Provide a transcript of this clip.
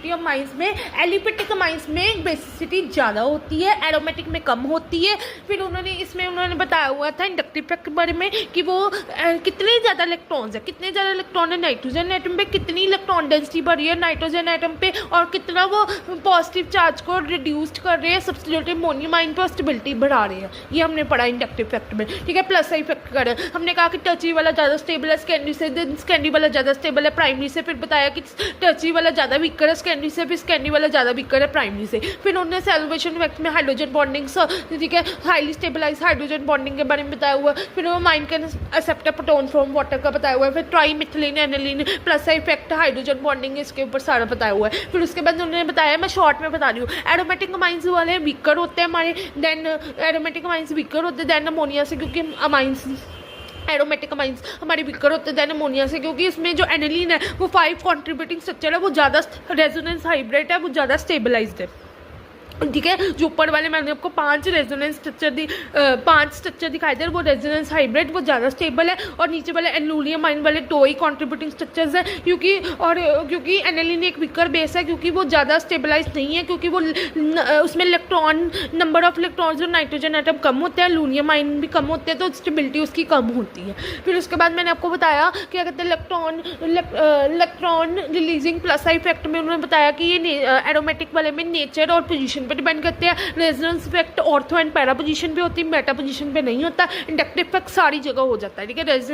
Basicity of mines में aliphatic mines में basicity ज़्यादा होती है, एरोमेटिक में कम होती है। फिर उन्होंने बताया हुआ था इंडक्टिव इफेक्ट के बारे में कि वो कितने ज़्यादा इलेक्ट्रॉन्स है, कितने ज़्यादा इलेक्ट्रॉन है नाइट्रोजन एटम पे, कितनी इलेक्ट्रॉन डेंसिटी बढ़ रही है नाइट्रोजन एटम पे, और कितना वो पॉजिटिव चार्ज को रिड्यूस्ड कर रहे हैं सब्स्टिट्यूटिव अमोनियम आयन पर, स्टेबिलिटी बढ़ा रहे हैं। ये हमने पढ़ा इंडक्टिव इफेक्ट में, ठीक है। प्लस इफेक्ट कर हमने कहा कि टर्ची वाला ज़्यादा स्टेबल है सेकेंडरी से, देन सेकेंडरी वाला ज़्यादा स्टेबल है प्राइमरी से। फिर बताया कि टर्ची वाला ज़्यादा वीकर है सेकेंडरी से, फिर सेकेंडरी वाला ज़्यादा वीकर है प्राइमरी से। फिर उन्होंने सैल्वेशन इफेक्ट में हाइड्रोजन बॉन्डिंग, ठीक है, हाईली स्टेबलाइज हाइड्रोजन बॉन्डिंग के बारे में बताया हुआ। फिर वो amine can accept proton from water का बताया हुआ है। फिर tri methylene aniline plus effect hydrogen bonding, इसके ऊपर सारा बताया हुआ है। फिर उसके बाद उन्होंने बताया, मैं शॉर्ट में बता रही हूँ, एरोमेटिक माइंस वाले वीकर होते हैं हमारे, देन एरोमेटिक माइंस वीकर होते हैं देन अमोनिया से, क्योंकि अमाइंस एरोमेटिक अमाइंस हमारे वीकर होते हैं देन अमोनिया से, क्योंकि इसमें जो एनिलीन है वो 5 कॉन्ट्रीब्यूटिंग स्ट्रक्चर है, वो ज़्यादा रेजोनेंस हाइब्रिड है, वो ज़्यादा स्टेबलाइज्ड है, ठीक है। जो ऊपर वाले मैंने आपको 5 रेजोनेंस स्ट्रक्चर 5 स्ट्रक्चर दिखाई दे, वो रेजोनेंस हाइब्रिड वो ज़्यादा स्टेबल है, और नीचे वाले एनुलियम आयन वाले 2 ही कॉन्ट्रीब्यूटिंग स्ट्रक्चर्स हैं, क्योंकि एनिलीन एक वीकर बेस है, क्योंकि वो ज़्यादा स्टेबलाइज नहीं है, क्योंकि वो उसमें इलेक्ट्रॉन नंबर ऑफ इलेक्ट्रॉन्स और नाइट्रोजन एटम कम होते हैं, लूनियम आयन भी कम होते हैं, तो स्टेबिलिटी उसकी कम होती है। फिर उसके बाद मैंने आपको बताया क्या कहते हैं इलेक्ट्रॉन रिलीजिंग प्लस इफेक्ट में उन्होंने बताया कि ये एरोमेटिक वाले में नेचर और पोजीशन पे डिपेंड करते हैं। Resonance effect ortho and para position पे होती है, मेटा पोजीशन पे नहीं होता। इंडक्टिव इफेक्ट सारी जगह हो जाता है, ठीक है। रेजोनेंस